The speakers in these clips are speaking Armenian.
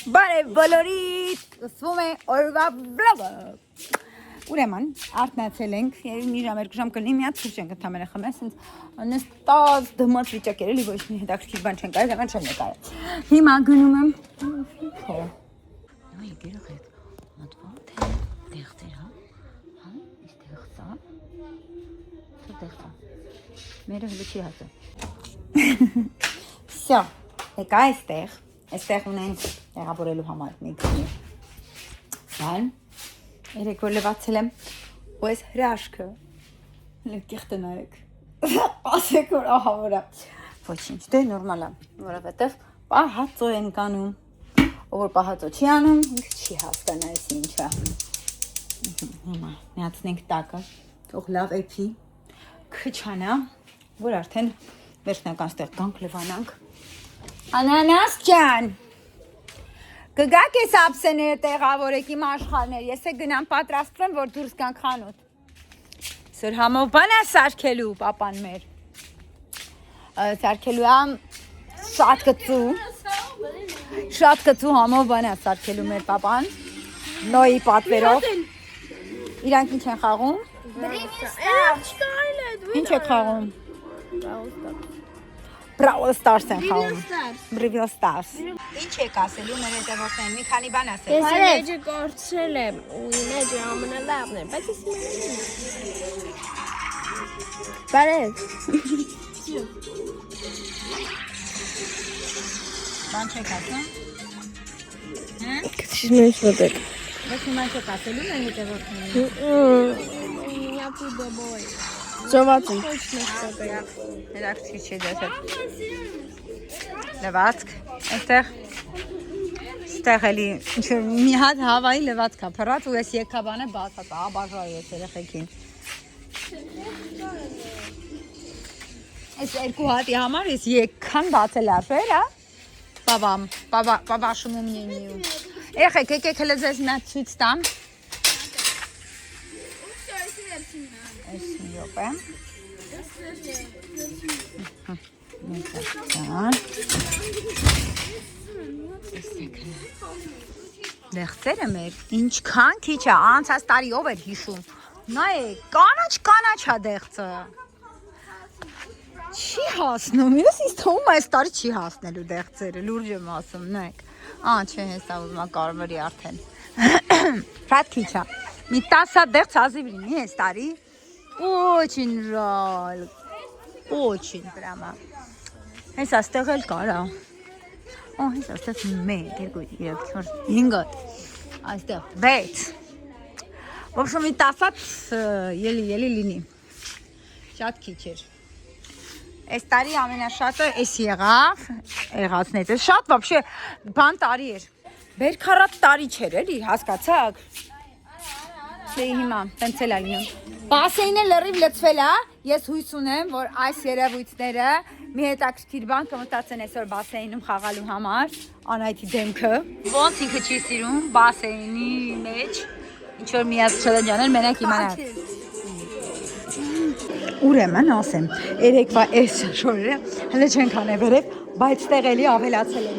Բարև բոլորիդ, սկսվում է օրվա վլոգը։ Ուրեմն, արթնացել ենք, մի ժամ, երկու ժամ կլինի, մի հատ ցուրտ ենք ընդամենը խմել, ասենց նստած դմած վիճակեր էլի, ոչ մի հետաքրքիր բան չենք արել, դեռ չեմ նկարել։ Հիմա գնում եմ քո։ Նայ գերախեք, մտվա թե դեղտեր, հա, իսկ դեղտա։ Թե դեղտա։ Մերը հլի չի հասը։ Всё, եկա այստեղ։ Այստեղ ունենք տեղավորելու համար մի քանի բան։ Երեք որ լվացել եմ, ու այս հրաշքը լկիղտը նայեք։ Ասեք որ ահա որա։ Ոչինչ, դե նորմալ է, որովհետև պահածո են կանում։ Ով որ պահածո չի անում, ինքը չի հասկանա այս ինչը։ Հիմա միացնենք տակը, թող լավ էփի, քչանա, որ արդեն վերջնական ստեղ գանք լվանանք։ Անանաս ջան, կգաք ես ապսեները տեղավորեք իմ աշխարհներ, ես է գնամ պատրաստվեմ, որ դուրս գանք խանութ։ Սր համով բան է սարքելու, պապան մեր։ Սարքելու եմ շատ կծու համով բան է սարքելու մեր պապան, նոյի պատվերով։ Իրանք ինչ են խաղում։ Ինչ եք խաղում։ Brawl Stars են խաղում։ Brawl Stars։ Ինչ եք ասելու մեր հետևորդներին, մի քանի բան ասել։ Ես մեջը կորցրել եմ, ու մեջը ամենալավն է, բայց ես բարև։ Բան չեք ասում։ Հա՞։ Քիչ մեծ մտեք։ Բայց հիմա չեք ասելու մեր հետևորդներին։ Նյապու դոբոյ։ Ծոված եմ։ Հետաքրքիր չի դες լվացք, այստեղ էլի մի հատ հավայի լվացք է փռած ու ես եկաբանը բացած, աբաժայի ես երեխեքին։ Այս երկու հատի համար ես եկքան բացել արվեր, բաբաշում ում նենիու։ Երեխեք, եկեք հլը ձեզ նա ցույց տամ։ Այս միոպ է։ Դեղցերը մեր ինչքան քիչ է, անցած տարիով էր հիշում։ Նայ, կանաչ է դեղցը։ Չի հասնում, ես ինձ թվում է այս տարի չի հասնելու դեղցերը, լուրջ եմ ասում, նայեք։ Չէ, հեսա ուզում է կարմրի արդեն։ Շատ քիչ է։ Մի 10 դեղց ազիվ լինի այս տարի։ Очень жаль. Очень прямо. Հեսա ստեղ էլ կարա։ Հեսա ստեղ 1, 2, 3, 4, 5 այստեղ 6. В общем, մի 10 ելի լինի։ Շատ քիչ էր։ Այս տարի ամենաշատը էս եղածնեց։ Շատ вообще բան տարի էր։ Բերքարատ տարի չէր էլի, հասկացաք։ Դե հիմա տենց էլ ալինում։ Բասեինը լրիվ լցվել է, ես հույս ունեմ, որ այս երևույթները մի հետաքրքիր բան կմտածեն այսօր բասեինում խաղալու համար, Անայթի դեմքը։ Ոնց ինքը չի սիրում բասեինի մեջ, ինչ որ միած չելենջաներ մենակ իմանաք։ Ուրեմն ասեմ, երեկվա այս շորերը հլը չենք անե վերև, բայց տեղ էլի ավելացել են։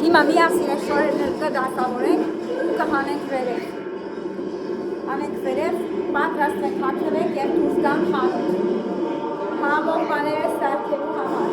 Հիմա միասին այս շորերները կդասավորենք ու կհանենք վերև։ Անենք վերև, պատրաստվենք հագնվենք և դուրս գանք խանութ։ Համով բաները սարքելու համար։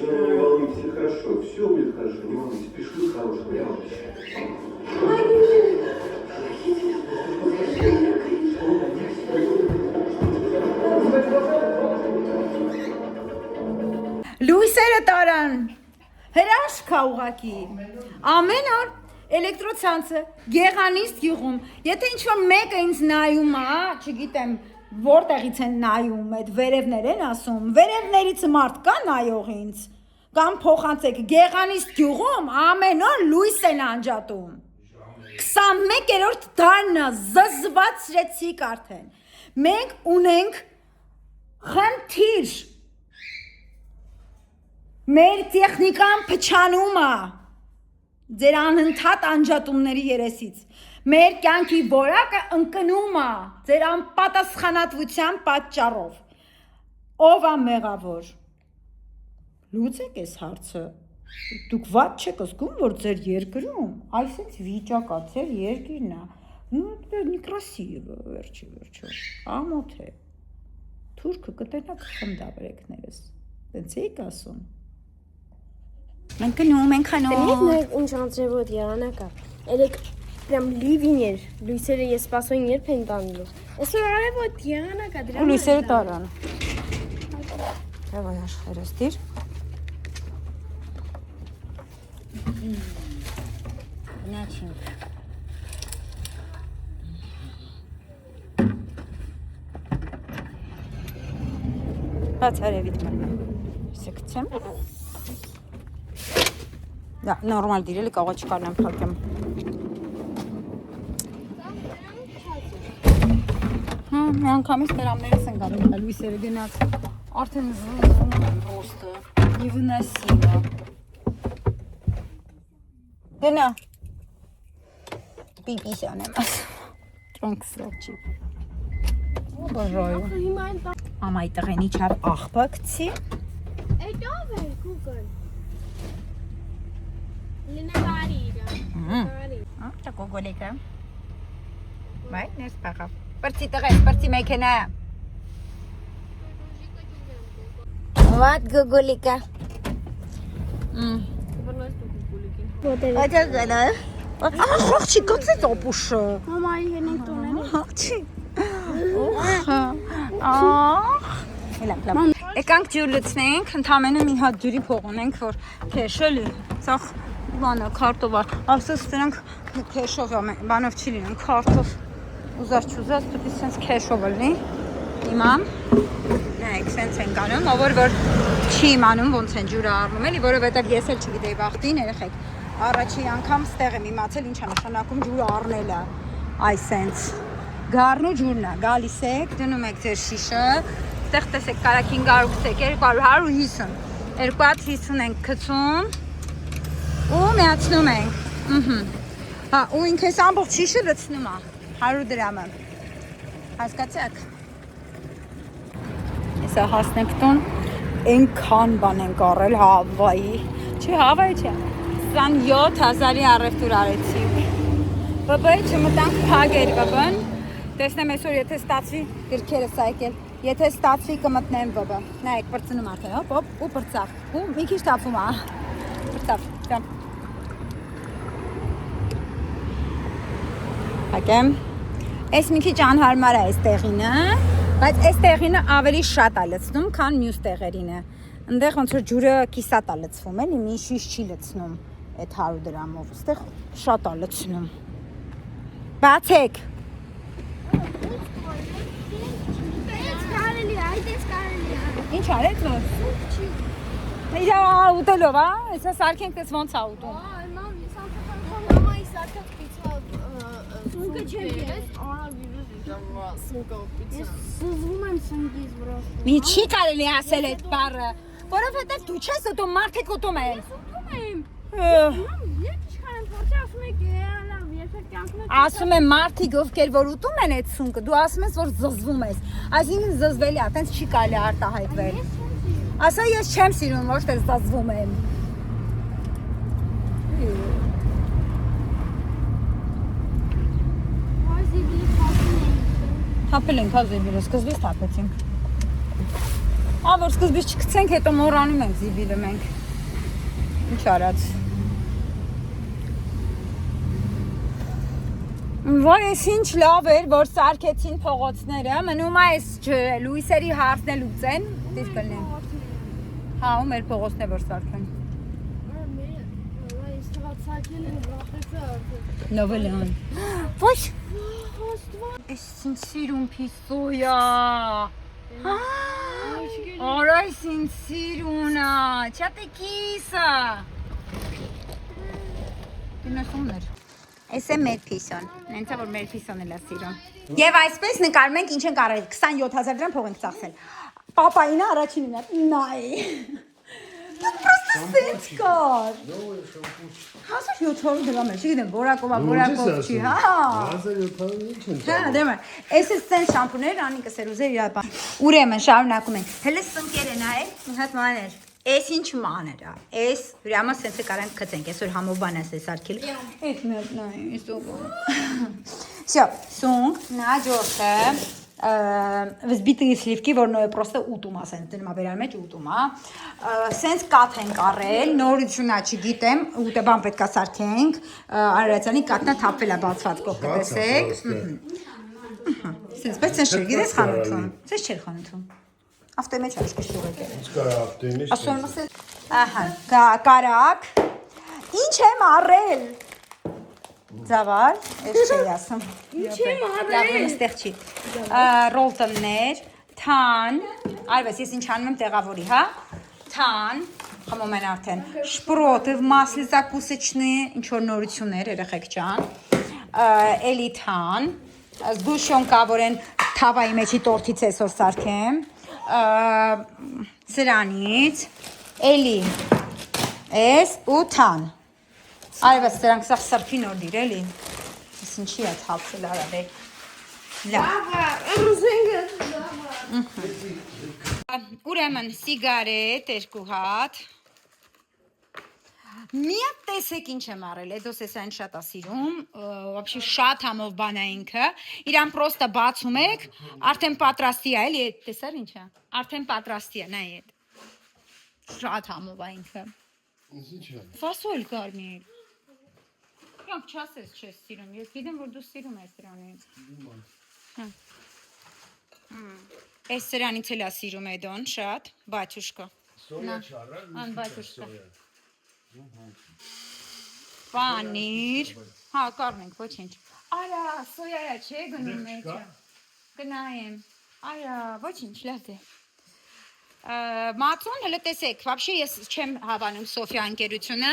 Не волнуйтесь, все хорошо, все будет хорошо, не волнуйтесь, пришлю хорошего, я вам обещаю. Լույսերը տարան, Հրաշք է ուղակի։ Ամեն օր էլեկտրոցանցը գեղանիստ յուղում։ Եթե ինչ-որ մեկը ինձ նայում է, չգիտեմ, որտեղից են նայում, այդ վերևներ են ասում, վերևներից մարդ կա նայող ինձ։ Կամ փոխանցեք գեղանիստ յուղում ամեն օր լույս են անջատում։ 21-րդ դարն է, զզվացրեցիք արդեն։ Մենք ունենք խնդիր։ Մեր տեխնիկան փչանում է ձեր անընդհատ անջատումների երեսից։ Մեր կյանքի որակը ընկնում է ձեր անպատասխանատվության պատճառով։ Ով է մեղավոր։ Լուծեք այս հարցը։ Դուք ված չեք զգում, որ ձեր երկրում այսպես վիճակ է, ձեր երկիրն է։ Ну, некрасиво, վերջո։ Ամոթ է։ Թուրքը կտենակ խնդավերեքներս։ Դենց եք ասում։ Մենք ենք Դրանից ինչ անձրևոտ եղանակա։ Երեք прям լիվին էր։ Լույսերը ես սպասում երբ են տանելու։ Այսօր արևոտ եղանակա դրա։ Ու լույսերը տարան։ Եվ այ աշխարհս դիր։ Նաչին։ Բաց արևիտ մնում։ Սեկցեմ։ Да, նորմալ դիրել կարող չկարնեմ փակեմ։ Մի անգամից դրամներս են գալու, լույսերը գնաց։ Արդեն զվում են պրոստը, невыносимо։ Գնա։ Պիպիսան եմ ասում։ Տրոնք սրոճի։ Օբաժայու։ Հիմա այն Ամայի տղենի չար աղբա կցի։ Այդ ով է Google։ Լինավարի։ Ճակո գոլեկը։ Բայ, ներս պաղավ։ Պրծի տղես, պրծի մեքենա։ Վատ գոգոլիկա։ Այդը գնա։ Ախի գուցե տոպուշը։ Մամայի հենիկ տոները։ Հացի։ Լավ։ Եկանք ջուր լցնենք, ընդամենը մի հատ ջուրի փող ունենք, որ քեշը ցախ բանը քարտով ասես դրանք քեշով բանով չի լինում, քարտով ուզած դուք sense քեշով լինի։ Հիմա նայեք sense են գանում, որ չի իմանում ոնց են ջուրը առնում, էլի, որովհետև ես էլ չգիտեի վախտին, երեխեք։ Առաջի անգամ ստեղ եմ իմացել ինչ է նշանակում ջուրը առնելը։ Այ sense Գառնու ջուրն է, գալիս եք, դնում եք ձեր շիշը, ստեղ տեսեք կարակին գարուկսեք, 250, 250 ենք կծում ու միացնում ենք, ու ինք ես ամբողջ շիշը լցնում է, 100 դրամը, հասկացեք, եսա հասնեք տուն, ենքան բան ենք առել Հավայի, չէ Հավայի չէ, 27,000-ի առևտուր արեցիք, բբայի չմտանք պագեր բբն, տեսնեմ այսօր եթե ստացվի գրքերը սայքել, եթե ստացվի կմտնեմ բբը, նայեք պրծնում արդեն, հոպ, ու պրծավ, ու մի քիչ տապվում է, պրծավ, ճամ, հակեմ, այս մի քիչ անհարմար է այս տեղինը, բայց այս տեղինը ավելի շատ է լցնում, քան մյուս տեղերինը, ընդեղ ոնց որ ջուրը կիսատ է լցվում, էլի մի շիշ չի լցնում այդ 100 դրամով, ստեղ շատ է լցնում, բացեք, Ինչ արեց որ։ Իրա ուտելով, հեսա սարքենք դες ոնց է ուտում։ Մամ, ես անցած մամայի սարքած պիցա սունկը չեմ ես, արա վիրուս սունկը պիցա։ Ես սուզվում եմ սունկից վրա։ Մի չի կարելի ասել այդ բառը, որովհետև դու չես ուտում, մարդիկ ուտում են։ Ես ուտում եմ։ Մամ, ես չքան եմ փորձի ասում եք լավ, եթե կյանքն է։ Ասում եմ մարդիկ ովքեր որ ուտում են այդ սունկը, դու ասում ես որ զզվում ես։ Այսինքն զզվելի է, այտենց չի կարելի արտահայտվել։ Ասա ես չեմ սիրում, ոչ թե զզվում եմ։ Թափել ենք զիբիլը, սկզբից թափեցինք։ Որ սկզբից չգցենք, հետո մոռանում ենք զիբիլը մենք։ Ինչ արած։ Որ ես ինչ լավ էր, որ սարքեցին փողոցները, մնում է այս լույսերի հարցն է լուծեն, դիր կլնեն։ Հա, ու մեր փողոցն է որ սարքեն։ Սակելին վախեցա արդեն։ Նովելան։ Ոչ։ Էս ինձ սիրուն պիսոյա։ Արա ինձ սիրունա։ Չատե կիսա։ Գնացումներ։ Էս է մեր պիսոն։ Նենցա որ մեր պիսոն էլ է սիրուն։ Եվ այսպես նկարում ենք ինչ ենք արել 27000 դրամ փող ենք ծախսել։ Պապայինը առաջինն է։ Նայ։ Դու պրոստը սենց կար։ 1700 դրամ է, չգիտեմ, որակով չի, հա։ 1700 ինչ են։ Հա, դեմ է։ Էս է սենց շամպուներ, Անիկը սերուզեր իր ապա։ Ուրեմն շարունակում ենք։ Հələ սնկերը նայեք, մի հատ մաներ։ Էս ինչ մաներ է։ Էս հրամա սենց է կարանք գցենք, այսօր համով բան ես սարքել։ Էս մի հատ նայ, իսով։ Всё, սունկ, նաջորդը взбитые сливки, որնոյը պրոստը ուտում է, սենց դնում է բերան մեջ ուտում է։ Սենց կաթ ենք առել, նորությունա չգիտեմ, ուտը բան պետք է սարքենք, արարածանի կաթնա թափվել է բացված կողքը տեսեք։ Սենց պես սենց չէր, գիտես խանութում, սենց չէր խանութում։ Ավտոյի մեջ այս կշուղ եկել։ Ինչ կարա ավտոյի մեջ։ Ասում եմ, ահա, կարակ, ինչ եմ առել։ Ձավար, ես չէի ասում։ Ինչ եմ արել։ Լավ, այստեղ չի։ Ռոլտոններ, թան, այլպես ես ինչ անում եմ տեղավորի, հա։ Թան, խմում են արդեն, շպրոտով մասլի закусочные, ինչ որ նորություններ, երեխեք ջան։ Էլի թան, զգուշոնկա, որ են թավայի մեջի տորթից այսօր սարքեմ։ Սրանից, էլի, էս ու թան։ Այվս սրանք սաղ սրպի նոր դիր, էլի։ Ես ինչի է թափվել արավեկ։ Լավ։ Ուրեմն սիգարետ, 2 հատ։ Միատ տեսեք ինչ եմ արել, էդոս ես այն շատ ասիրում, вообще շատ համով բան է ինքը, իրան պրոստը բացում եք, արդեն պատրաստի է, էլի, տեսար ինչ է, արդեն պատրաստի է, նայ էդ, շատ համով է ինքը, վասոյլ կարմիր, իրանք չասես չես սիրում, ես գիտեմ, որ դու սիրում ես սրանից, ես սրանից էլ է սիրում էդոն, շատ, բաչուշկա, ան բաչուշկա, Պանիր, հա, կարմենք, ոչինչ, արա, սոյայա չէ գնում մեջը, գնայեմ, արա, ոչինչ, լավ դե, մածուն, հլը տեսեք, վաբշե ես չեմ հավանում Սոֆիա ընկերությունը,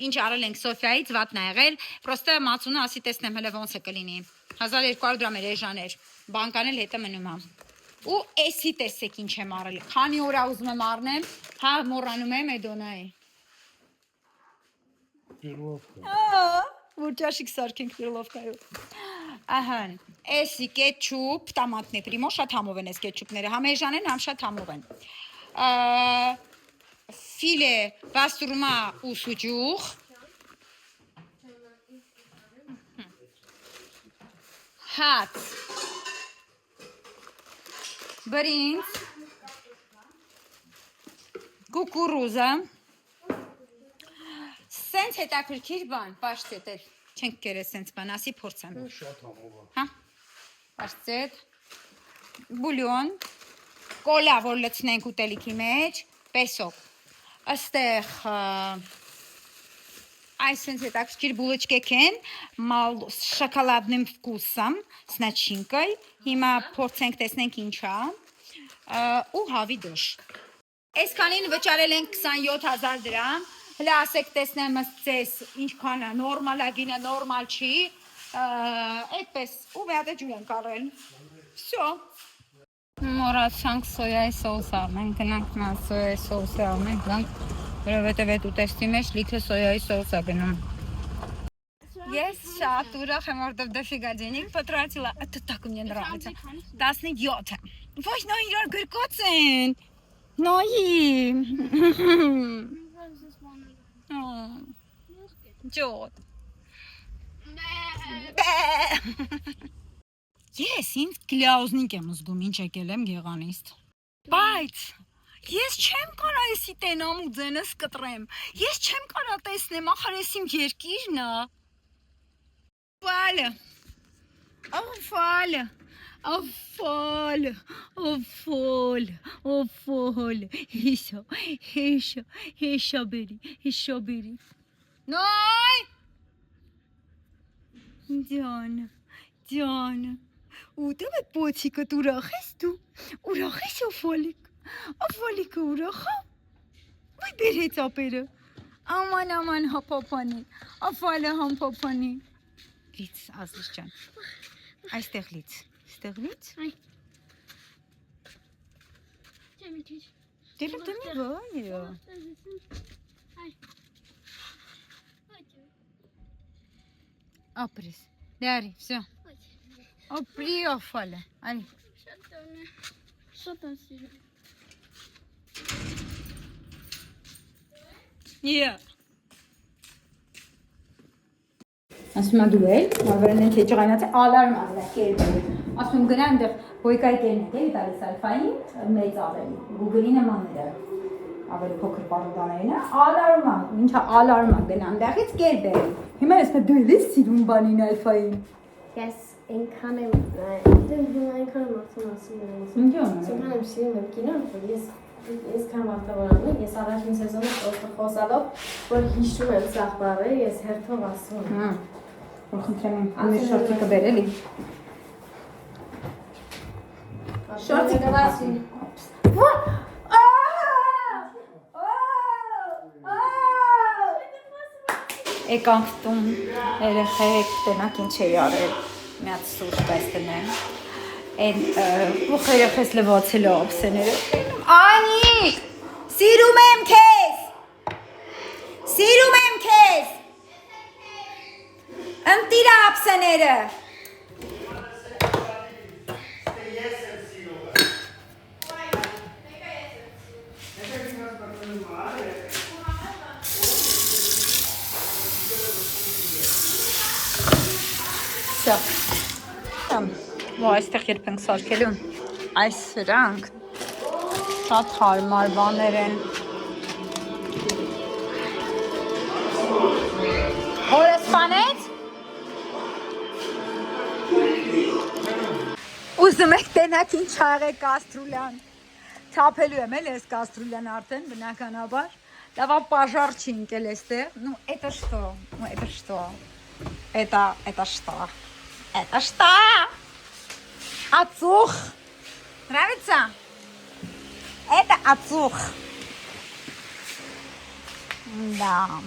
ինչ արել ենք Սոֆիայից, վատն է եղել, պրոստը մածունը ասի տեսնեմ հլը ոնց է կլինի, 1200 դրամ էր էժաներ, բանկանել հետը մնում եմ, ու էսի տեսեք ինչ եմ արել, քանի օրա ուզում եմ առնեմ, հա մոռանում եմ էդոնայի, որ ճաշիկ սարքենք պիրլովկայով, ահան, էսի կետչուպ, տամատն է պրիմո, շատ համով են ես կետչուպները, համ էժան են, համ շատ համով են, ֆիլե բաստուրմա ու սուջուղ, հաց, բրինձ, կուկուրուզա, սենց հետաքրքիր բան, պաշտետ էլ, չենք կերես սենց բան, ասի փորձեմ։ Շատ համով է։ Հա, պաշտետ, բուլյոն, կոլա, որ լցնենք ուտելիքի մեջ, պեսոկ, աստեղ, այս սենց հետաքրքիր բուլոչկեք են, շոկոլադным вкусом, с начинкой, հիմա փորձենք տեսնենք ինչա, ու հավի դոշ։ Այսքանին վճարել ենք 27000 դրամ, հլա ասեք տեսնեմ ձեզ ինչքան է, նորմալ է, գինը նորմալ չի, այդպես, ու մի հատ է ջուր ենք առել, վсё։ Մոռացանք սոյայի սոուս առնենք, գնանք նա սոյայի սոուսը առնենք, գանք, որովհետև այդ ուտեստի մեջ լիքը սոյայի սոուս է գնում։ Ես շատ ուրախ եմ, որտև դեֆիգա денег потратила, это так мне нравится, 17, ոչ նա իրար գրկոց են, նայի, ջոտ, ես ինձ կլիաուզնիկ եմ ուզգում, ինչ եկել եմ գեղանիստ, բայց ես չեմ կարա եսի տենամ ու ձենս կտրեմ, ես չեմ կարա տեսնեմ, ախար ես իմ երկիրն է, Վալը, ավալը, ավալը, ավալը, ավալը, հիշա բերի, նոյ, Ջան։ Ու դե պոչիկը ուրախ ես դու։ Ուրախ ես օֆոլիկ։ Օֆոլիկը ուրախ է։ Ոй բերեց ապերը։ Աման հապապանի։ Աֆալը համպապանի։ Լից ազիզ ջան։ Այստեղ լից։ Ստեղլից։ Այ։ Չեմիջի։ Դելը դեմի վայը։ Այ։ Ապրես։ Դարի, всё։ Ապրի աֆալը։ Ալի։ Շատ եմ սիրում։ Yeah. Ասում եմ դու էլ, վարվերն են թե ճղայնացը ալարմ ազնակ կերպել։ Ասում եմ գնա այնտեղ բոյկայի կերնեք էլի տալիս ալֆային մեծ ավելի, գուգլի նմանները, ավելի փոքր պարուտաներինը, ալարմա, ինչա ալարմա գնա այնտեղից կերպել։ Հիմա ես դու էլ ես սիրում բանին ալֆային։ Ես այնքան եմ ասում Ինչո՞ն է։ Այսինքն եմ սիրում եմ կինոն, որ ես քան վաղտավորանում եմ, ես առաջին սեզոնը պրոստը խոսալով, որ հիշում եմ սաղ բառերը, ես հերթով ասում եմ։ Որ խնդրեմ եմ ամիր շորտիկը բերելի։ Շորտիկը ասում։ Եկանք տուն, երեխեք, տենակ ինչ էի արել, միատ սուրճ պես տնեմ, են ուխ երեխես լվացել է ապսեները, Անի, սիրում եմ քեզ, ընտիրա ապսեները, Всё. Там. Այստեղ երբ ենք սարքելու, այս սրանք շատ հարմար բաներ են։ Հորը սպանեց։ Ուզում եք տենակ ինչ աղե կաստրուլյան։ Թափելու եմ էլ ես կաստրուլյան արդեն, բնականաբար։ Լավա պաժար չի ընկել էստեղ։ Ну, это что? Ну, это что? Это что? Это что? Ацух. Нравится? Это ацух. Да.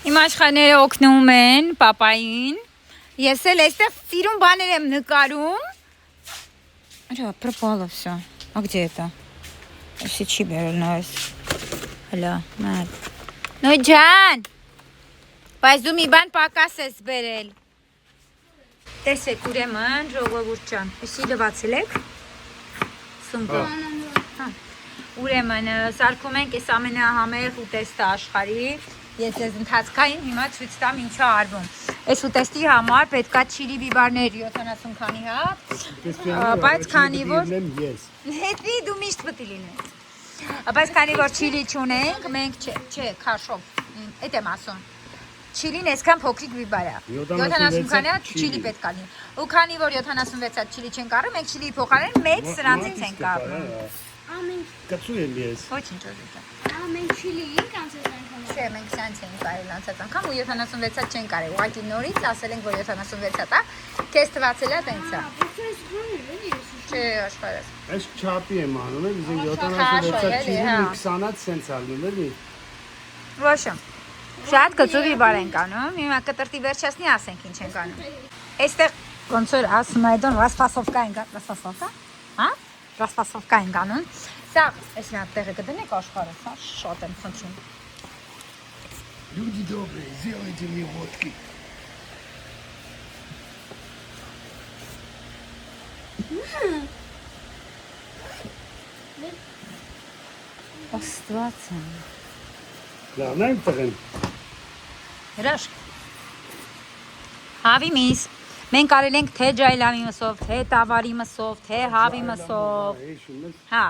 Իմ աշխարհները օգնում են պապային։ Ես էլ այստեղ սիրուն բաներ եմ նկարում։ Ահա, пропало всё. А где это? Если չի բերել նայես։ Հələ, մատ։ Ну, ջան։ Բայց դու մի բան պակաս ես բերել։ Տեսեք ուրեմն ժողովուրդ ջան, էսի լվացել եք սումբը։ Ուրեմն սարքում ենք այս ամենահամեղ ուտեստը աշխարհի։ Ես ձեզ ընթացքային հիմա ցույց տամ ինչա արվում։ Այս ուտեստի համար պետքա չիլի բիբարներ 70 քանի հատ, բայց քանի որ հետի դու միշտ պետք է լինես։ Բայց քանի որ չիլի չունենք, մենք չէ, քաշով, այդ եմ ասում։ Չիլին այսքան փոքրիկ բիբար է։ 70 քանի հատ չիլի պետք է լինի։ Ու քանի որ 76 հատ չիլի չենք առնում, մենք չիլի փոխարեն մեկ սրանցից ենք առնում։ Ամեն Կացու եմ ես։ Ոչինչ ոչինչ։ ամեն չիլի կանցած անգամ։ Չէ, մենք սրանց ենք կարել անցած անգամ ու 76 հատ չենք կարել։ Ուղղակի նորից ասել ենք, որ 76 հատ է։ Քեզ թվացել է տենց է։ Չէ, աշխարհս։ Այս չափի եմ անում, ես 76 չիլի 20-ած սենց ալնում էլի։ Ոშը։ Շատ կծու բիբար ենք անում։ Հիմա կտրտի վերջացնի ասենք ինչ ենք անում։ Այստեղ ոնց որ ասում այդոն ռասպասովկա ենք, ռասպասովկա։ Հա? Ռասպասովկա ենք անում։ Սա այս մի հատ տեղը կդնեք աշխարհս, հա, շատ եմ խնդրում։ Люди добрые, сделайте мне водки. Աստված եմ։ Լավն եմ տղեն։ Հրաշք։ Հավի միս։ Մենք արել ենք թե ջայլամի մսով, թե տավարի մսով, թե հավի մսով։ Հա,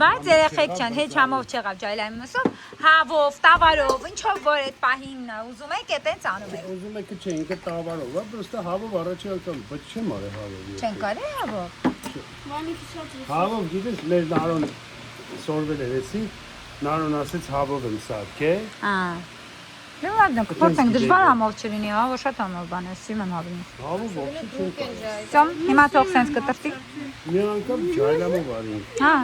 բայց երեխեք չան, հեչ համով չեղավ ջայլամի մսով, հավով, տավարով, ինչով որ այդ պահին ուզում եք, այդպես անում եք։ Ուզում եք չէ, ինքը տավարով, հա, պրոստը հավով առաջի անգամ, բայց չեմ արել հավով։ Չեն կարել հավով։ Հավով գիտես, մեր նարոն սորվել էր էսի, նարոն ասեց հավով եմ սարքե։ Հա։ Ладно, փորձենք դժվար համով չլինի, հա, ոչ շատ համով բան է, սիմն հավին։ Հավո ողջի չէ։ Սամ, հիմա թող սենց կտրտի։ Մի անգամ ջայլամով արին։ Հա։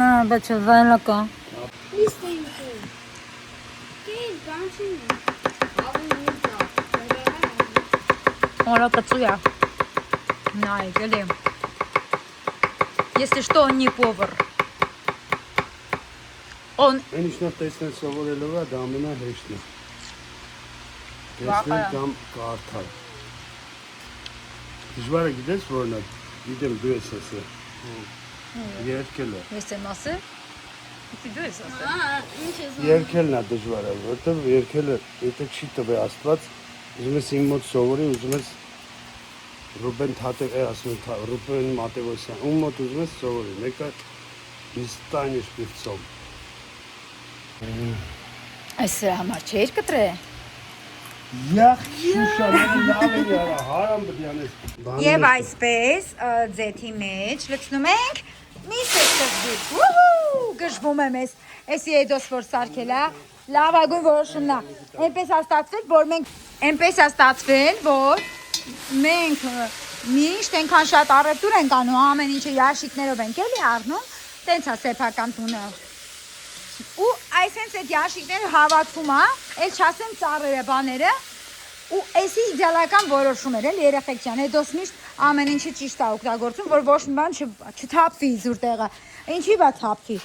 Նա բաց վայլակա։ Оля кацуя. На, или. Если что, он не повар. Он Այնիշնա տեսնել սովորելով է, դա ամենահեշտն է։ Վախը։ Տեսնել կամ կարդալ։ Դժվարը գիտես որն է, գիտեմ դու ես ասել։ Երկելը։ Ես եմ ասել։ Դու ես ասել։ Երկելն է դժվարը, որտեղ երկելը եթե չի տվե Աստված, ուզում ես իմ մոտ սովորի, ուզում ես Ռուբեն Թատև ասում Ռուբեն Մատևոսյան, ում մոտ ուզում ես սովորի, մեկը Իստանիշ Պիվցոմ։ Այս համար չէր կտրե։ Յախ, շուշաները լավ են яра, հարամ պետք է անես։ Եվ այսպես ձեթի մեջ լցնում ենք միսը ծգի։ Ուհու, գժվում եմ ես։ Էսի էդոս որ սարքել է, լավագույն որոշումն է։ Էնպես է ստացվել, որ մենք միշտ այնքան շատ առևտուր ենք անում, ամեն ինչը ящикներով ենք էլի առնում, տենց է սեփական տունը։ Ու այսենց այդ ящикները հավաքվում է, էլ չասեմ ծառերը բաները, ու էսի իդեալական որոշում էր էլ երեխեք ջան, հետո միշտ ամեն ինչը ճիշտ է օգտագործում, որ ոչ մի բան չթափվի զուր տեղը։ Ինչի՞ բա թափվի։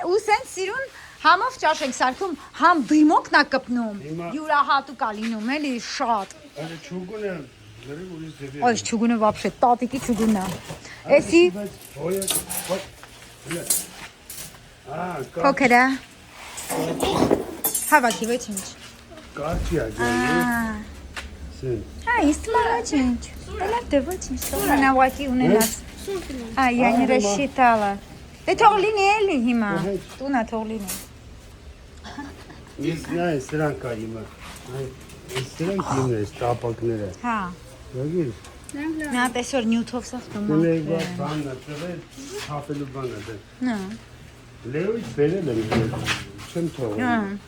Ու սենց սիրուն համով ճաշ ենք սարքում, համ դիմոկն է կպնում, յուրահատուկ է լինում էլի շատ։ Այլ չուգունը լրիվ ուրիշ ձևի։ Այս չուգունը вообще տատիկի չուգունն է։ Էսի փոքր է։ Հավաքի ոչինչ։ Կարճի է ջան։ Սեն։ Իստմա ոչինչ։ Էլա դե ոչինչ։ Նավակի ունենաս։ Я не рассчитала։ Դե թող լինի էլի հիմա։ Տունա թող լինի։ Ես նայ սրանք է իմը։ Այս սրանք իմն է, տապակները։ Հա։ Յոգի։ Նա տեսոր նյութով սախտում է։ Դե բանն է, տվել հապելու բանը դե։ Նա։ Լեոյից բերել եմ, չեմ թողել։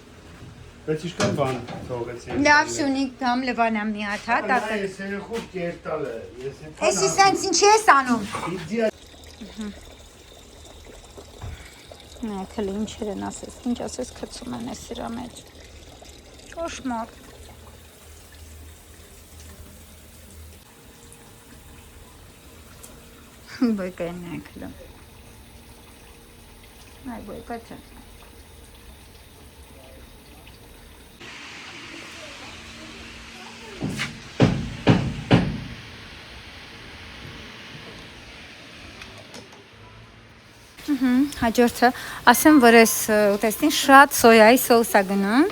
Բայց իշքան բան թողեցի։ Լավ շունիկ կամ լվանամ մի հատ, հա, տատը։ Ես երեխով կերտալ է։ Էսի սենց ինչի ես անում։ Նա քլի ինչեր են ասես, ինչ ասես քցում են այս սրա մեջ։ Կոշմար։ Բույկա են նեքլը։ Այ բույկա չէ։ Հաջորդը, ասեմ, որ ես ուտեստին շատ սոյայի սոուս է գնում։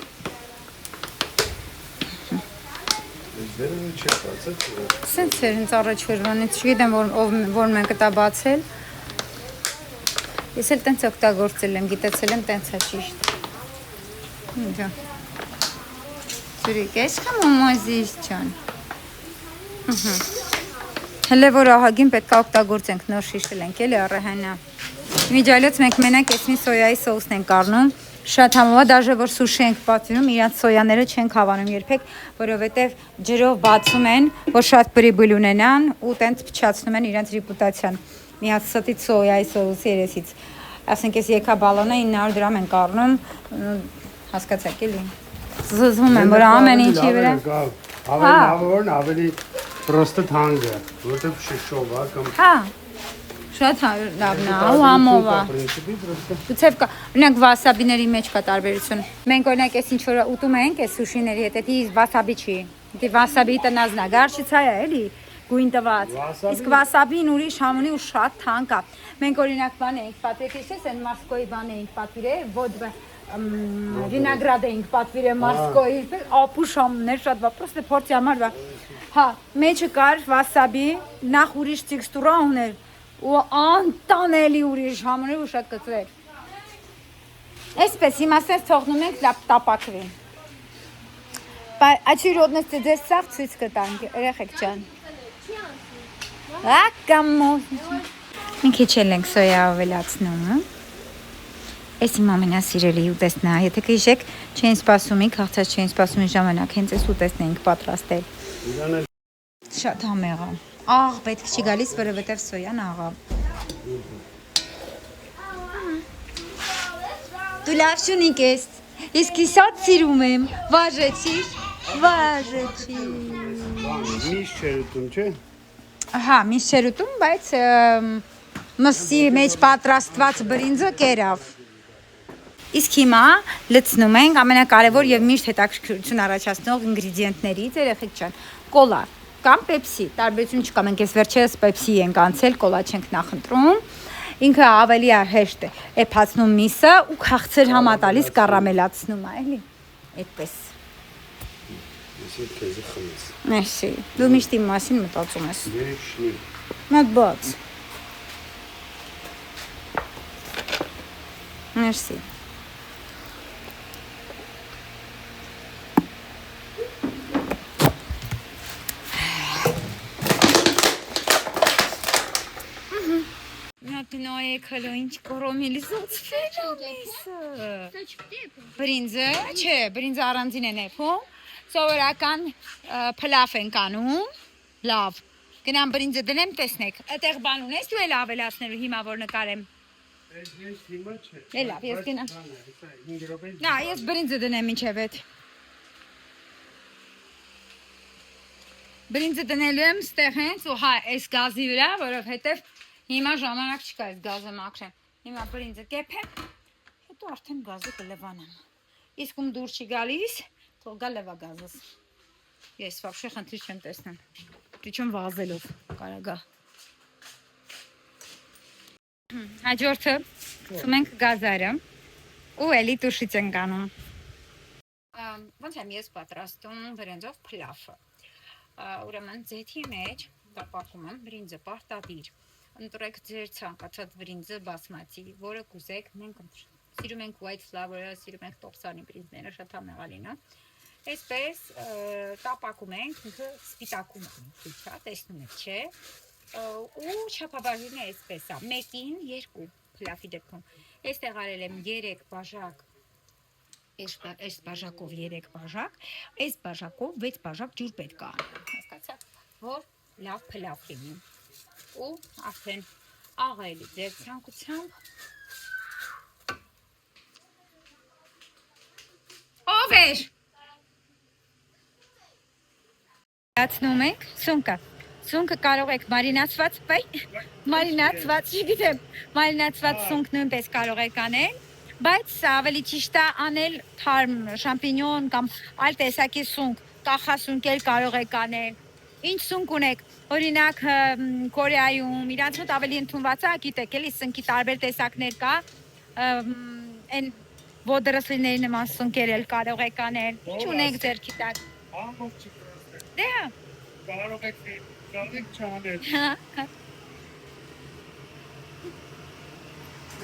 Սենց էր ինձ առաջ վերվանից, չգիտեմ, որ մենք կտա բացել։ Ես էլ տենց օգտագործել եմ, գիտեցել եմ տենց է ճիշտ։ Ինչա։ Ծուրիկ, ես կամ ոմոզիս չան։ Հələ որ ահագին պետք է օգտագործենք, նոր շիշել ենք, էլի առահանա։ Միջայլոց մենք մենակ էսմի սոյայի սոուսն ենք առնում, շատ համովա, դաժե որ սուշի ենք պատվիրում, իրանց սոյաները չենք հավանում երբեք, որովհետև ջրով բացում են, որ շատ բրիբլ ունենան ու տենց փչացնում են իրանց ռեպուտացիան։ Մի հատ ստից սոյայի սոուսի երեսից, ասենք ես եկա բալոնը 900 դրամ ենք առնում, հասկացաք էլի։ Զզվում եմ, որ ամեն ինչի վրա։ Ավելի լավ որն ավելի պրոստը թանկ է, որտեղ շշով է կամ։ Հա։ Շատ լավն է, ու համով է։ Ուծև կա, օրինակ վասաբիների մեջ կա տարբերություն։ Մենք օրինակ այս ինչ որ ուտում ենք, այս սուշիների հետ, դա վասաբի չի։ Դա վասաբի տնազն է, գարշիցա է, էլի, գույն տված։ Իսկ վասաբին ուրիշ համ ունի ու շատ թանկ է։ Մենք օրինակ բան էինք պատվիրել, քիչես այն մարսկոյի բան էինք պատվիրել, ոդ վինագրադ էինք պատվիրել մարսկոյի, ապուշ համներ շատ բա, պրոստը փորձի համար բա։ Հա, մեջը կար վասաբի, նախ ուրիշ տեքստուրա ուներ։ Ու անտանելի ուրիշ համներ ու շատ կծվեր։ Այսպես հիմա սենց թողնում ենք տապակվին։ Աչի ռոդնես ձեզ սաղ ցույց կտանք, երեխեք ջան։ Ակամոս։ Մի քիչ ենք սոյա ավելացնում։ Այս իմ ամենասիրելի ուտեստն է, եթե կհիշեք, չեն սպասումի, քաղցած չեն սպասումի ժամանակ, հենց այս ուտեստն էինք պատրաստել։ Շատ համեղ է։ Աղ, պետք չի գալիս, որովհետև սոյան աղա։ Դու լավ շունիկ ես, իսկ իսատ սիրում եմ, վաժեցիր, Միշտ չէր ուտում, չէ։ Հա, միշտ չէր ուտում, բայց մսի մեջ պատրաստված բրինձը կերավ։ Իսկ հիմա լցնում ենք ամենակարևոր եւ միշտ հետաքրքրություն առաջացնող ինգրեդիենտներից, երեխեք ջան, կոլա կամ պեպսի։ Տարբերություն չկա, մենք այս վերջերս պեպսի ենք անցել, կոլա չենք նախընտրում։ Ինքը ավելի հեշտ է, էփացնում միսը ու քաղցր համատալիս կարամելացնում է, էլի։ Այդպես։ Ես քեզ խմես։ Մերսի։ Դու միշտ իմ մասին մտածում ես։ Վերջնի։ Մոտ բաց։ Մերսի։ Նոյե քալո ինչ կորոմիլիզոց ֆերամիսը։ Բրինձը, չէ, բրինձը առանձին են եփում։ Սովորական փլաֆ են կանում։ Լավ։ Գնամ բրինձը դնեմ, տեսնեք։ Այդտեղ բան ունես դու էլ ավելացնելու հիմա որ նկարեմ։ Ես հիմա չէ։ Լավ, ես գնամ։ Նա, ես բրինձը դնեմ ինչև այդ։ Բրինձը դնելու եմ ստեղ հենց ու հա, այս գազի վրա, որովհետև հիմա ժամանակ չկա այս գազը մաքրեմ։ Հիմա բրինձը կեփեմ, հետո արդեն գազը կլվանամ։ Իսկ դուր չի գալիս, թող գա լվա գազս։ Ես вообще խնդիր չեմ տեսնում։ Դիչում վազելով կարա գա։ Հաջորդը ցում ենք գազարը ու էլի տուշից ենք անում։ Ոնց եմ ես պատրաստում բրինձով փլաֆը։ Ուրեմն ձեթի մեջ տապակում եմ բրինձը պարտադիր։ Ընտրեք ձեր ցանկացած բրինձը բասմատի, որը կուզեք, մենք սիրում ենք white flour-ը, սիրում ենք տոփսանի բրինձները, շատ համեղալին է։ Այսպես տապակում ենք, ինքը սպիտակում է, հա, տեսնում եք, չէ։ Ու չափաբաժինը այսպես է, 1-ին 2 փլաֆի դեպքում։ Այստեղ արել եմ 3 բաժակ, այս բաժակով 3 բաժակ, այս բաժակով 6 բաժակ ջուր պետք է։ Հասկացաք, որ լավ փլաֆ լինի։ Ու արդեն աղայլի ձեր ցանկությամբ ով էր լացնում ենք սունկը կարող եք մարինացված չգիտեմ մարինացված սունկ նույնպես կարող եք անել բայց ավելի ճիշտ է անել թարմ շամպինյոն կամ այլ տեսակի սունկ կախասունկ կարող եք անել ինչ սունկ ունեք օրինակ Կորեայում իրանց մոտ ավելի ընդունված է, գիտեք, էլի սնկի տարբեր տեսակներ կա, այն ոդրոսլիների նման սունկեր էլ կարող եք անել, ինչ ունեք ձեռքի տակ։ Դե հա։ Կարող եք չանել։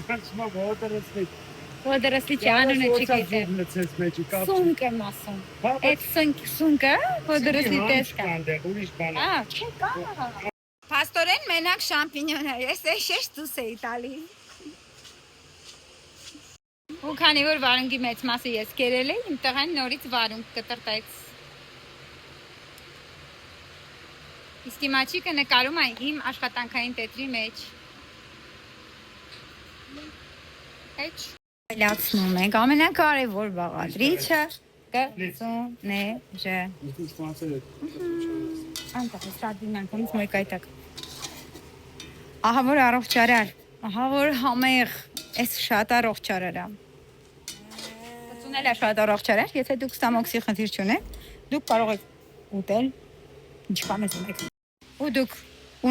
Ասма ոդրոսլի չանունը չգիտեմ։ Սունկ եմ ասում։ Այդ սունկը ոդրոսլի տեսք է։ Չկա։ Փաստորեն մենակ շամպինյոն է, ես էշեշ դուս էի տալի։ Ու քանի որ վարունգի մեծ մասը ես կերել եմ, իմ տղան նորից վարունգ կտրտեց։ Իսկ իմ աչիկը նկարում է իմ աշխատանքային տետրի մեջ։ Էջ։ Լացնում ենք, ամենակարևոր բաղադրիչը կծուները։ Անտեղ է սարդինան, կոնից մոյ կայտակ։ Ահա որ առողջարար, ահա որ համեղ, ես շատ առողջարար եմ։ Կծունել է շատ առողջարար, եթե դուք ստամոքսի խնդիր չունեք, դուք կարող եք ուտել, ինչ կամես ունեք։ Ու դուք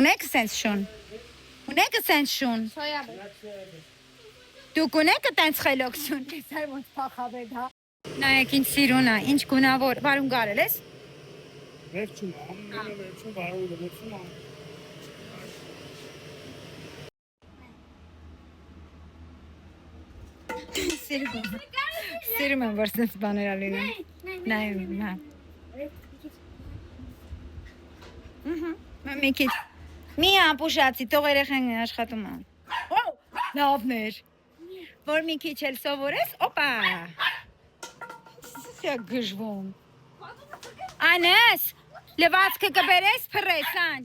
ունեք սենց շուն, ունեք սենց շուն։ Դուք ունեք տենց խելոքություն, տեսար ոնց փախավեք, հա։ Նայեք ինչ սիրուն է, ինչ գունավոր, վարունգ արել ես։ Վերջում, վերջում վարունգը վերջում է։ Սիրում եմ, որ սենց բաներ ալինում։ Նայում, հա։ Մի քիչ Մի ամպուշացի, թող երեխան աշխատում են։ Լավներ։ Որ մի քիչ էլ սովորես, օպա։ Սա գժվում։ Անես, լվացքը կբերես, փռես, ան։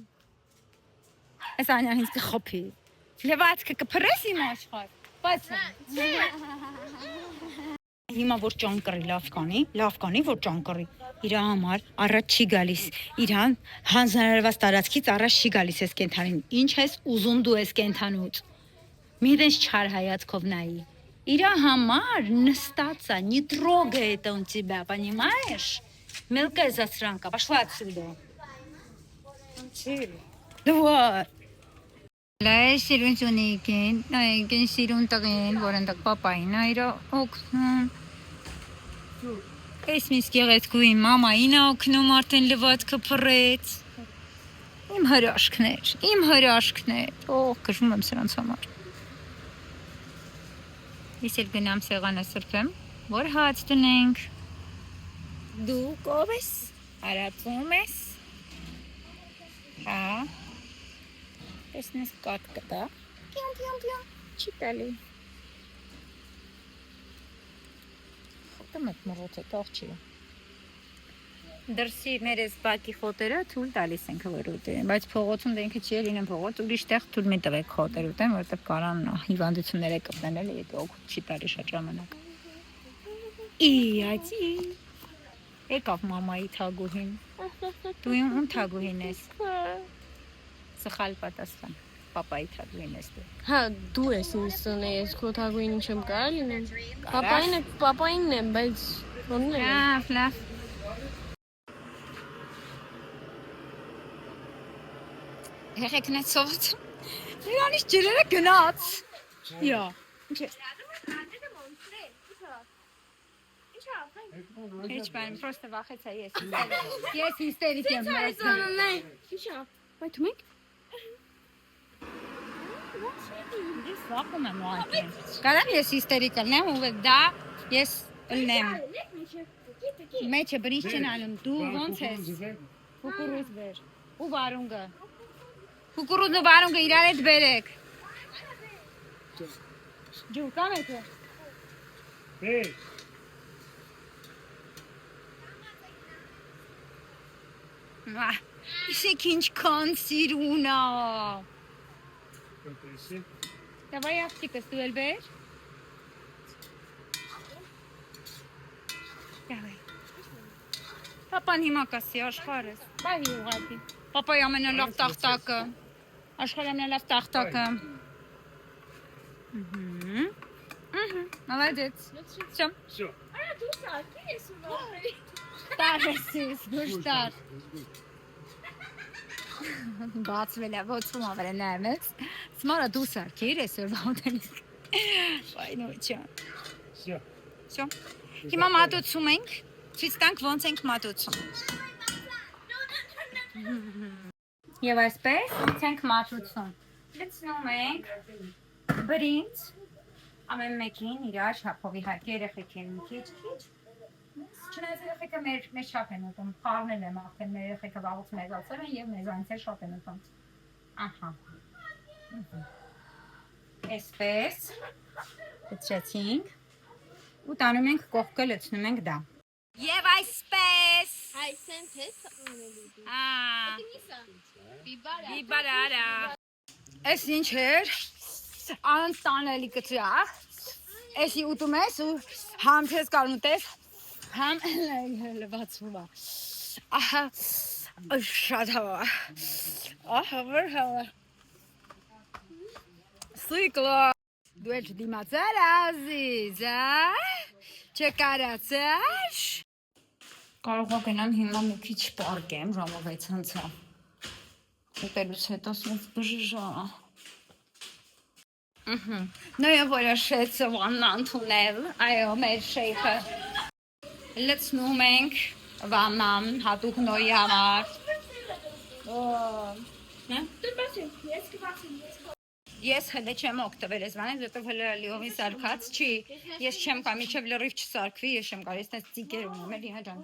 Այս Անյան ինձ կխոփի։ Լվացքը կփռես իմ աշխարհ։ Բայց հիմա որ ճան կռի լավ կանի, որ ճան կռի։ Իր համար առաջ չի գալիս։ Իրան հանձնարարված տարածքից առաջ չի գալիս այս կենթանին։ Ինչ ես ուզում դու այս кентանուց։ Մի դες չար հայացքով նայի։ Իր համար նստած է, не трогает он тебя, понимаешь? Мелкая засранка, пошла отсюда. Давай. Լայ սիրուն ծունիկին, նայգին սիրուն տղին, որ ընդակ պապային այրա օգնում։ Այս միսկ եղեցկուի մամային օգնում արդեն լվացքը փռեց։ Իմ հրաշքներ, օղ կժվում եմ սրանց համար։ Ես էլ գնամ սեղանը սրբեմ, որ հաց դնենք։ Դու կով ես, հարատվում ես, հա, տեսնես կատ կտա, պիոն, չի տալի։ Խոտում եք մռոց է, տող չի։ Դրսի մեր ես բակի խոտերը թույլ տալիս ենք որ ուտեն, բայց փողոցում դենքը չի լինեն փողոց, ուրիշ տեղ թույլ մի տվեք խոտեր ուտեն, որովհետև կարան հիվանդություններ է կպնել էլի, եթե օգուտ չի տալի շատ ժամանակ։ Իացի։ Եկավ մամայի թագուհին։ Դու ում թագուհին ես։ Սխալ պատասխան։ Պապայի թագուհին ես դու։ Հա, դու ես ինձ սնե, ես քո թագուհին չեմ կարա լինեմ։ Պապայինն եմ, բայց ոնն է։ Լավ։ Երեքն է սովացում։ Իրանից ջրերը գնաց։ Յա։ Ինչ բան, պրոստը վախեցա ես։ Ես հիստերիկ եմ։ Բայց մենք Ես վախում եմ ուղղակի։ Կարամ ես հիստերիկ ելնեմ ու դա ես ելնեմ։ Մեջը բրինչ չեն անում, դու ոնց ես։ Կուկուրուզ բեր։ Ու վարունգը։ Կուկուրուզն ու վարունգը իրար հետ բերեք։ Ջու, կամ եք է։ Hey. Իշեք ինչքան սիրուն է։ Давай աղջիկս դու էլ բեր։ Давай։ Պապան հիմա կասի աշխարհս։ Բայ ուղղակի։ Պապայի ամենալավ տախտակը։ Աշխարհի ամենալավ տախտակը։ Молодец. Всё. Всё. Տարեսիս, գուշտար։ Բացվել է, ոցում ավերը նայմեց։ Սմարը դու սարքիր այսօր վաղուտենից։ Վայ նոյչան։ Всё. Всё։ Հիմա մատուցում ենք, ցույց տանք ոնց ենք մատուցում։ Եվ այսպես ենք մատուցում։ Լցնում ենք բրինձ, ամեն մեկին իր չափով իհարկե երեխեք են քիչ։ Չնայած երեխեքը մեր շապ են ուտում, խառնել եմ արդեն մեր երեխեքը վաղուց մեծացել են և մեզանից էլ շապ են ուտում։ Ահա։ Այսպես լցրեցինք ու տանում ենք կողքը լցնում ենք դա։ Եվ այսպես։ Բիբարարա։ Այս ինչ էր, անտանելի կծրա, այսի ուտում ես ու համ չես կարում ուտես, համ լվացվում է, ահա, շատ հավա, ահա, վր հավա, սույկլո, դու էլ չդիմացար ազիզ, չկարացար, կարող ոգենան հիմա մի քիչ պարկեմ, ժամը 6 անցա, ուտելուց հետո սնուց բժժա, նոյը որոշեց վանն անթունել, այո, մեր շեյխը, լցնում ենք վաննան, հատուկ նոյի համար, ես հլը չեմ օգտվել ես վանից, որտև հլը լիովի սարկած չի, ես չեմ կա, միչև լրիվ չսարկվի, ես չեմ կար, ես տես ծիկեր ունեմ, էլի հաջան,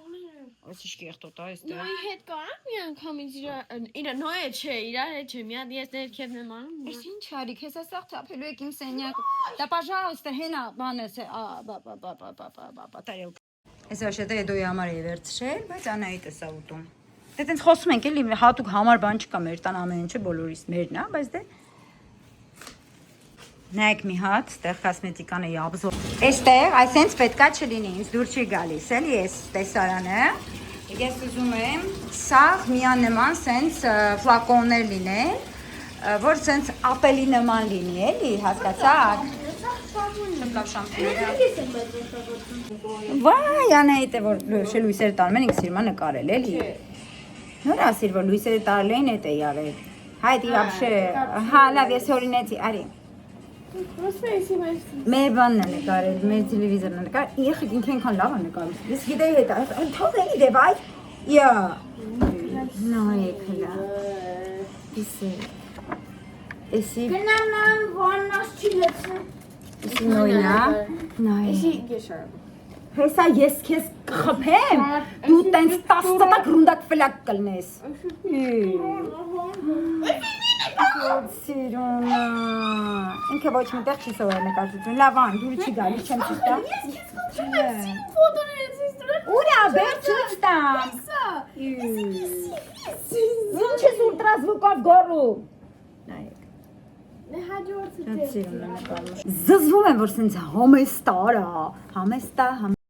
Ոսիշ կեղտոտ այս դե։ Նոյի հետ կարամ մի անգամից իր նոյը չէ, իրար հետ չէ, մի հատ ես ներքևն եմ անում։ Էս ինչ արի, քեզ ասախ թափելու եք իմ սենյակը։ Դա пожалуйста, հենա բանես է, տարել։ Այս աշետը էդոյի համար է վերցրել, բայց Անահիտ է սա ուտում։ Դե տենց խոսում ենք էլի հատուկ համար բան չկա մեր տան ամեն ինչը բոլորիս մերն է, բայց դե նայեք մի հատ, ստեղ կոսմետիկան է յաբզոր։ Այստեղ այսենց պետքա չլինի, ինձ դուր չի գալիս, էլի այս տեսարանը։ Ես ուզում եմ սաղ միանման սենց ֆլակոններ լինեն, որ սենց ապելի նման լինի, էլի, հասկացաք։ Շատ լավ շամպուններ։ Վայ, Անահիտ է, որ շե լույսերը տարում են, ինք սիրմա նկարել, էլի։ Նոր ասիր, որ լույսերը տարել էին, էտ է յարել։ Հայդի վաբշե, հա, լավ, ես հորինեցի, արի։ Մեր բանն է նկարել, մեր տելևիզորն է նկարել, եղեք ինք ենքան լավ է նկարել։ Ես գիտեի հետ, թող էլի դե բայ, յա, նայեք հլա, իսի, էսի, Գնանան վաննաս չի լեցնի։ էսի նոյնա, նայեք, Էսի գեշար։ հեսա ես քեզ կխփեմ, դու տենց 10 տակ ռունդակ ֆլակ կլնես։ Սիրունա, ինքը ոչ միտեղ չի սովոր նկարչություն, լավան, դուրը չի գալիս, չեմ ցույց տա։ Ուրա, բեր ցույց տամ։ Ինչ ես ուլտրազվուկով գոռու։ Նայեք։ Զզվում եմ, որ սենց համեստար է, համեստա,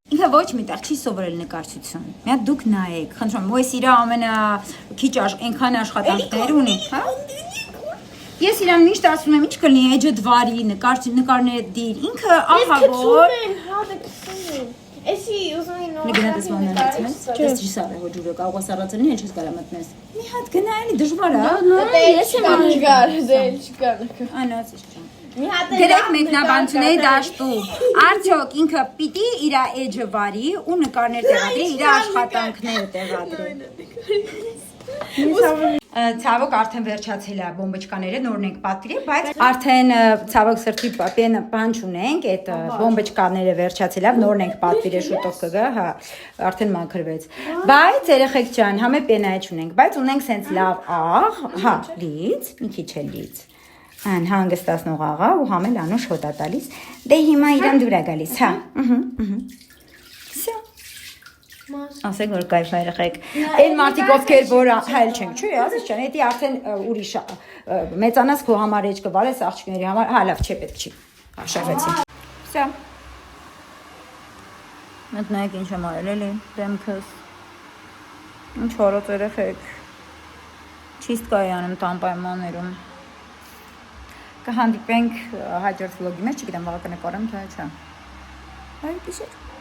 ինքը ոչ միտեղ չի սովորել նկարչություն, մի հատ դուք նայեք, խնդրում, ոյս իրա ամենա քիչ այնքան աշխատանքներ ունի, հա? Ես իրան միշտ ասում եմ, ինչ կլինի էջը դվարի, նկարները դիր, ինքը ահավոր։ Էսի ուզում եմ նոր։ Նգնա դեսման նայեցնես, չես չի սարը հոջուրը, կարող է սարածելնի, էլ չես կարա մտնես։ Մի հատ գնա էլի դժվար է։ Ես եմ անգար, դե չկա։ Անոց իշխան։ Գրեք մեկնաբանությունների դաշտում, արդյոք ինքը պիտի իր էջը վարի ու նկարներ տեղադրի, իր աշխատանքները տեղադրի։ Ցավոք արդեն վերջացել է բոմբոչկաները, նորն ենք պատվիրել, բայց արդեն ցավոք սրտի բան չունենք, այդ բոմբոչկաները վերջացել է, նորն ենք պատվիրել, շուտով կգա, հա, արդեն մաքրվեց։ Բայց երեխեք ջան, համե պենայ չունենք, բայց ունենք սենց լավ աղ, հա, լից, մի քիչ է լից։ Ան հանգստացնող աղա ու համել անուշ հոտա տալիս։ Դե հիմա իրան դուր է գալիս, հա։ Всё։ Ասեք որ կայֆ երեխեք։ Այն մարդիկ ովքեր որ հայլ չենք, չէ՞, ասես ջան, էդի արդեն ուրիշ մեծանաս քո համար էջ կվարես աղջիկների համար, հա լավ, չէ, պետք չի։ Շարժեցի։ Всё։ Մտնեք ինչ եմ արել էլի, դեմքս։ Ինչ հորոց երեխեք։ Չիստկայի անում տան պայմաններում։ Կհանդիպենք հաջորդ վլոգի մեջ, չգիտեմ, վաղը կնկարեմ, թե չէ։ Այ դիշեր։